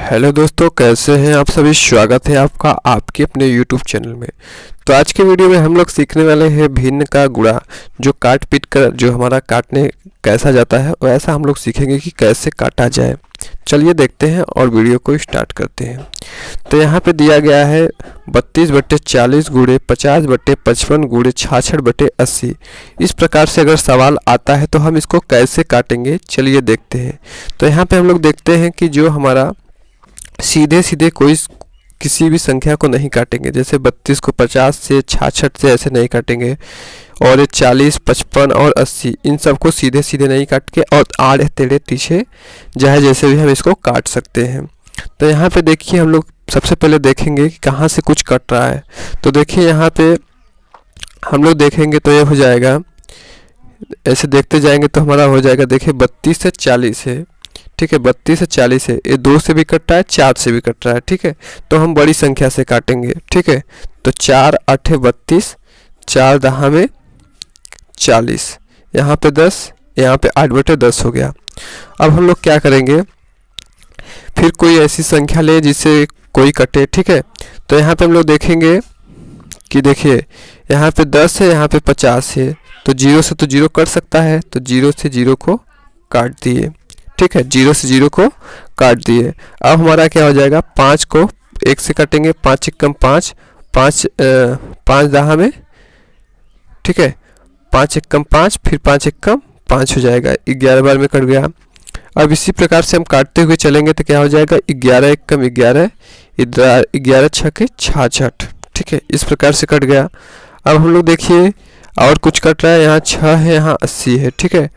Hello दोस्तों, कैसे हैं आप सभी। स्वागत है आपका आपके अपने यूट्यूब चैनल में। तो आज के वीडियो में हम लोग सीखने वाले हैं भिन्न का गुणा, जो काट पीट कर जो हमारा काटने कैसा जाता है वैसा हम लोग सीखेंगे कि कैसे काटा जाए। चलिए देखते हैं और वीडियो को स्टार्ट करते हैं। तो यहाँ पे दिया गया है 32/40 गुणे 50/55 गुणे 66/80। इस प्रकार से अगर सवाल आता है तो हम इसको कैसे काटेंगे, चलिए देखते हैं। तो यहाँ पे हम लोग देखते हैं कि जो हमारा सीधे सीधे कोई किसी भी संख्या को नहीं काटेंगे। जैसे 32 को 50 से 66 से ऐसे नहीं काटेंगे, और 40, 55 और 80 इन सबको सीधे सीधे नहीं काट के और आड़े टेढ़े तिरछे चाहे जैसे भी हम इसको काट सकते हैं। तो यहाँ पे देखिए हम लोग सबसे पहले देखेंगे कि कहाँ से कुछ कट रहा है। तो देखिए यहाँ पे हम लोग देखेंगे तो ये हो जाएगा, ऐसे देखते जाएंगे तो हमारा हो जाएगा। देखिए 32 से 40 है, ठीक है। 32 से 40 है, ये 2 से भी कट रहा है, 4 से भी कट रहा है, ठीक है। तो हम बड़ी संख्या से काटेंगे, ठीक है। तो 4 8 32, 4 10 में 40, यहाँ पे 10, यहाँ पे 8/10 हो गया। अब हम लोग क्या करेंगे, फिर कोई ऐसी संख्या ले जिससे कोई कटे, ठीक है। तो यहाँ पे हम लोग देखेंगे कि देखिए यहाँ पे 10 है, यहाँ पे 50 है, तो 0 से तो 0 कट सकता है, तो 0 से 0 को काट दिए, ठीक है। 0 से 0 को काट दिए। अब हमारा क्या हो जाएगा, 5 को 1 से काटेंगे, 5 1 5, 5 10 में, ठीक है। 5 1 5, फिर 5 1 5 हो जाएगा, 11 बार में कट गया। अब इसी प्रकार से हम काटते हुए चलेंगे तो क्या हो जाएगा, 11 1 11, 11 6 66, ठीक है। इस प्रकार से कट गया। अब हम लोग देखिए और कुछ कट रहा है, यहाँ 6 है, यहाँ 80 है, ठीक है।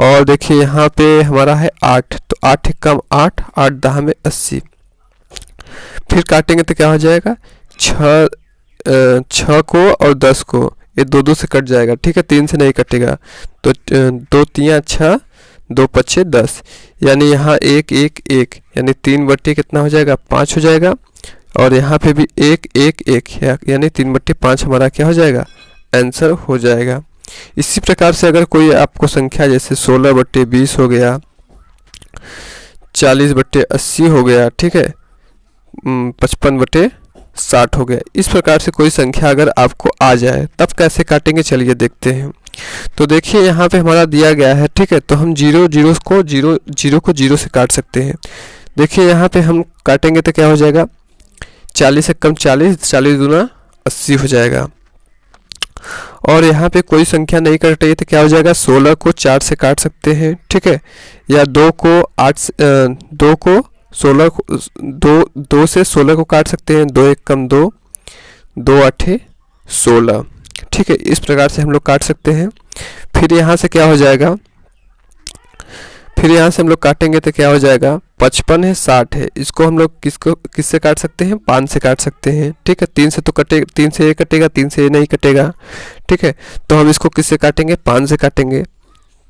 और देखिए यहाँ पे हमारा है 8, तो 8 1 8, 8 10 में 80। फिर काटेंगे तो क्या हो जाएगा, 6 को और 10 को ये 2 से कट जाएगा, ठीक है। 3 से नहीं कटेगा, तो 2 3 6, 2 5 10, यानी यहाँ 1 1 1, यानी 3/, कितना हो जाएगा, 5 हो जाएगा। और यहाँ पे भी 1 1 1, यानी 3/5 हमारा क्या हो जाएगा, आंसर हो जाएगा। इसी प्रकार से अगर कोई आपको संख्या जैसे 16/20 हो गया, 40/80 हो गया, ठीक है, 55/60 हो गया, इस प्रकार से कोई संख्या अगर आपको आ जाए तब कैसे काटेंगे, चलिए देखते हैं। तो देखिए यहाँ पे हमारा दिया गया है, ठीक है। तो हम 0 को 0 से काट सकते हैं। देखिए यहाँ पे हम काटेंगे तो क्या हो जाएगा, 40 1 40, 40 दूना 80 हो जाएगा। और यहाँ पे कोई संख्या नहीं कट रही है तो क्या हो जाएगा, 16 को 4 से काट सकते हैं, ठीक है। या 2 को 2 से 16 को काट सकते हैं, 2 1 2, 2 8 16, ठीक है। इस प्रकार से हम लोग काट सकते हैं। फिर यहाँ से क्या हो जाएगा, फिर यहाँ से हम लोग काटेंगे तो क्या हो जाएगा, 55 है, 60 है, इसको हम लोग किससे काट सकते हैं, 5 से काट सकते हैं, ठीक है। 3 से तो कटे, 3 से ये कटेगा, 3 से ये नहीं कटेगा, ठीक है। तो हम इसको किससे काटेंगे, 5 से काटेंगे।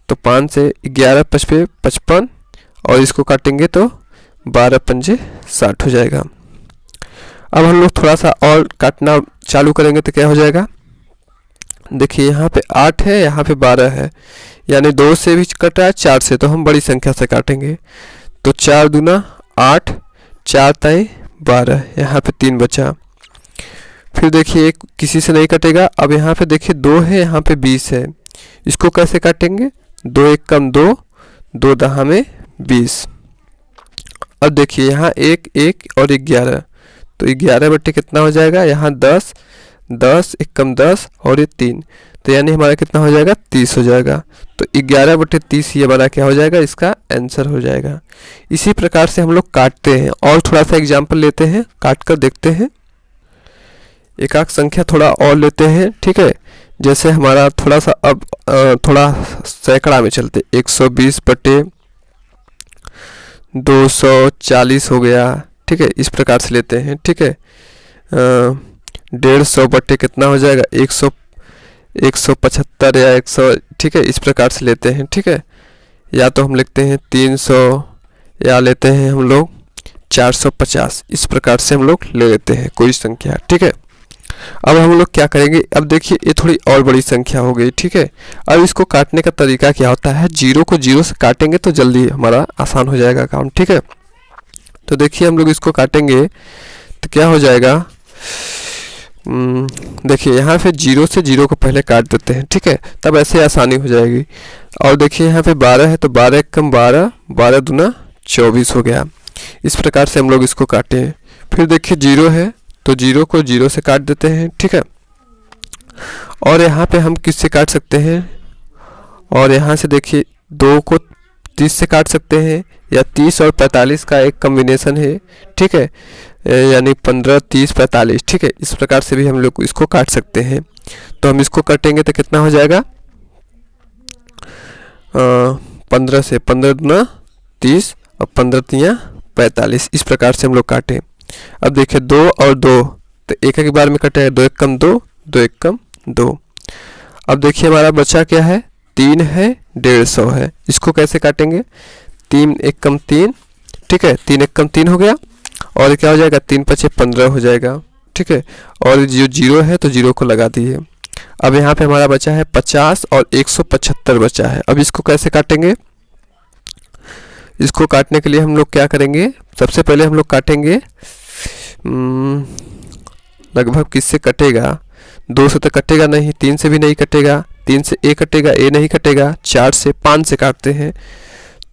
तो 5 से 11 5 55, और इसको काटेंगे तो 12 5 60 हो जाएगा। अब हम लोग थोड़ा सा और काटना चालू करेंगे तो क्या हो जाएगा, देखिए यहाँ पे 8 है, यहाँ पे 12 है, यानी 2 से भी कट रहा है, 4 से, तो हम बड़ी संख्या से काटेंगे। तो 4 दूना 8, 4 3 12, यहाँ पे 3 बचा। फिर देखिए किसी से नहीं कटेगा। अब यहाँ पे देखिए 2 है, यहाँ पे 20 है, इसको कैसे काटेंगे, 2 1 2, 2 10 में 20। अब देखिए यहाँ 1 1 और 11, तो 11/, कितना हो जाएगा, यहाँ 10 10 1 10 और ये 3, तो यानी हमारा कितना हो जाएगा, 30 हो जाएगा। तो 11/30 ये हमारा क्या हो जाएगा, इसका आंसर हो जाएगा। इसी प्रकार से हम लोग काटते हैं। और थोड़ा सा एग्जाम्पल लेते हैं, काट कर देखते हैं। एक आध संख्या थोड़ा और लेते हैं, ठीक है। जैसे हमारा थोड़ा सा अब थोड़ा सैकड़ा में चलते, 120/240 हो गया, ठीक है। इस प्रकार से लेते हैं, ठीक है। 150/, कितना हो जाएगा, 175 या 100, ठीक है। इस प्रकार से लेते हैं, ठीक है। या तो हम लिखते हैं 300, या लेते हैं हम लोग 450, इस प्रकार से हम लोग ले लेते हैं कोई संख्या, ठीक है। अब हम लोग क्या करेंगे, अब देखिए ये थोड़ी और बड़ी संख्या हो गई, ठीक है। अब इसको काटने का तरीका क्या होता है, 0 को 0 से काटेंगे तो जल्दी हमारा आसान हो जाएगा काम, ठीक है। तो देखिए हम लोग इसको काटेंगे तो क्या हो जाएगा, देखिए यहाँ पे 0 से 0 को पहले काट देते हैं, ठीक है, तब ऐसे आसानी हो जाएगी। और देखिए यहाँ पे 12 है तो 12 कम 12, 12 दूना 24 हो गया। इस प्रकार से हम लोग इसको काटे हैं। फिर देखिए 0 है तो 0 को 0 से काट देते हैं, ठीक है। और यहाँ पे हम किससे काट सकते हैं, और यहाँ से देखिए 2 को 30 से काट सकते हैं, या 30 और 45 का एक कॉम्बिनेशन है, ठीक है, यानी 15, 30, 45, ठीक है। इस प्रकार से भी हम लोग इसको काट सकते हैं। तो हम इसको काटेंगे तो कितना हो जाएगा, 15 से 15 दूना 30 और 15 तियाँ 45, इस प्रकार से हम लोग काटें। अब देखिए 2 और 2 तो एक एक बार में कटेगा, 2 एक कम 2, 2 एक कम 2। अब देखिए हमारा बचा क्या है, 3 है, 150 है। इसको कैसे काटेंगे, 3 एक कम 3, ठीक है, 3 एक कम 3 हो गया, और क्या हो जाएगा, 3 पचे 15 हो जाएगा, ठीक है। और जो 0 है तो 0 को लगा दिए। अब यहाँ पे हमारा बचा है 50 और 175 बचा है। अब इसको कैसे काटेंगे, इसको काटने के लिए हम लोग क्या करेंगे, सबसे पहले हम लोग काटेंगे लगभग किससे कटेगा, 2 से तो कटेगा नहीं, 3 से भी नहीं कटेगा, 3 से ए कटेगा, ए नहीं कटेगा, 4 से 5 से काटते हैं।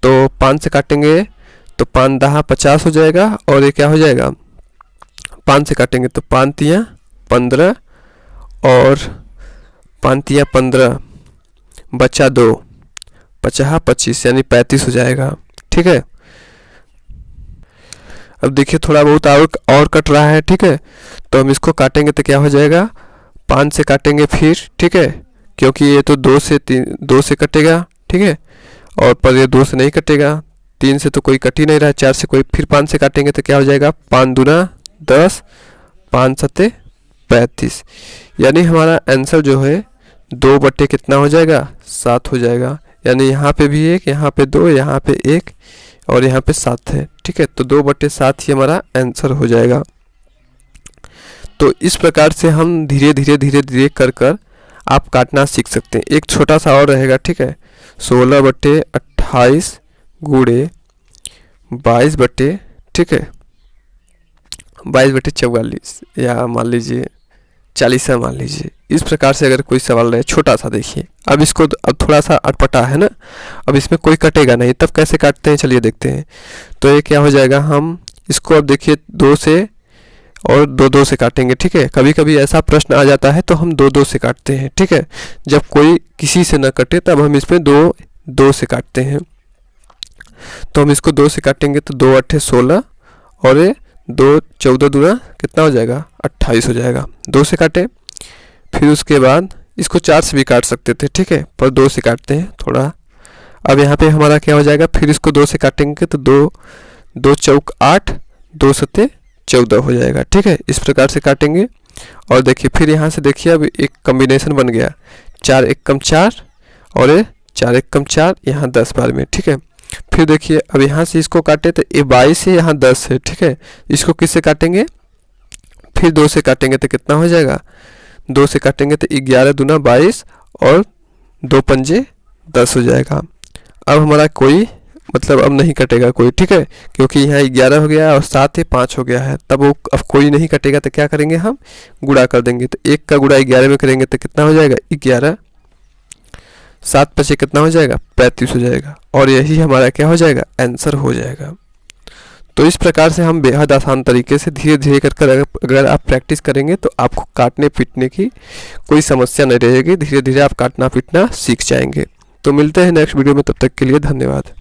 तो 5 से काटेंगे तो 5 10 50 हो जाएगा, और ये क्या हो जाएगा, 5 से काटेंगे तो 5 तियाँ 15 और 5 तियाँ 15 बचा 2, 50 25 यानी 35 हो जाएगा, ठीक है। अब देखिए थोड़ा बहुत और कट रहा है, ठीक है, तो हम इसको काटेंगे तो क्या हो जाएगा, 5 से काटेंगे फिर, ठीक है, क्योंकि ये तो 2 से कटेगा, ठीक है, और पर ये 2 से नहीं कटेगा, 3 से तो कोई कट ही नहीं रहा, 4 से कोई, फिर 5 से काटेंगे तो क्या हो जाएगा, 5 दूना 10, 5 सत्ते 35, यानी हमारा आंसर जो है 2 बटे कितना हो जाएगा, 7 हो जाएगा। यानी यहाँ पे भी 1, यहाँ पे 2, यहाँ पे 1 और यहाँ पे 7 है, ठीक है। तो 2 बटे 7 ही हमारा आंसर हो जाएगा। तो इस प्रकार से हम धीरे धीरे कर आप काटना सीख सकते हैं। एक छोटा सा और रहेगा, ठीक है, 16 बटे 28 गुणे 22 बटे, ठीक है, 22 बटे 44 या मान लीजिए 40 है, मान लीजिए। इस प्रकार से अगर कोई सवाल रहे छोटा सा, देखिए अब इसको, अब थोड़ा सा अटपटा है ना, अब इसमें कोई कटेगा नहीं, तब कैसे काटते हैं चलिए देखते हैं। तो ये क्या हो जाएगा, हम इसको अब देखिए 2 से और 2 से काटेंगे, ठीक है। कभी कभी ऐसा प्रश्न आ जाता है तो हम 2 से काटते हैं, ठीक है। जब कोई किसी से न कटे तब हम इसमें 2 से काटते हैं। तो हम इसको 2 से काटेंगे तो 2 8 16 और ये 2 14 दूना कितना हो जाएगा, 28 हो जाएगा। 2 से काटे, फिर उसके बाद इसको 4 से भी काट सकते थे, ठीक है, पर 2 से काटते हैं थोड़ा। अब यहाँ पे हमारा क्या हो जाएगा, फिर इसको 2 से काटेंगे तो 2 चौक 8, 2 सत्ते 14 हो जाएगा, ठीक है। इस प्रकार से काटेंगे। और देखिए फिर यहाँ से देखिए अब एक कॉम्बिनेशन बन गया, 4 एक कम 4 और ये 4 एक कम 4, यहाँ 10 बार में, ठीक है। फिर देखिए अब यहाँ से इसको काटे तो ये 22 है, यहाँ 10 है, ठीक है। इसको किससे काटेंगे, फिर 2 से काटेंगे तो कितना हो जाएगा, 2 से काटेंगे तो 11 दूना 22 और 2 पंजे 10 हो जाएगा। अब हमारा कोई मतलब अब नहीं कटेगा कोई, ठीक है, क्योंकि यहाँ 11 हो गया और 7 है 5 हो गया है, तब वो अब कोई नहीं कटेगा तो क्या करेंगे, हम गुणा कर देंगे। तो 1 का गुणा 11 में करेंगे तो कितना हो जाएगा, 11, 7 पचे कितना हो जाएगा, 35 हो जाएगा। और यही हमारा क्या हो जाएगा, आंसर हो जाएगा। तो इस प्रकार से हम बेहद आसान तरीके से धीरे धीरे कर अगर आप प्रैक्टिस करेंगे तो आपको काटने पीटने की कोई समस्या नहीं रहेगी। धीरे धीरे आप काटना पीटना सीख जाएंगे। तो मिलते हैं नेक्स्ट वीडियो में, तब तक के लिए धन्यवाद।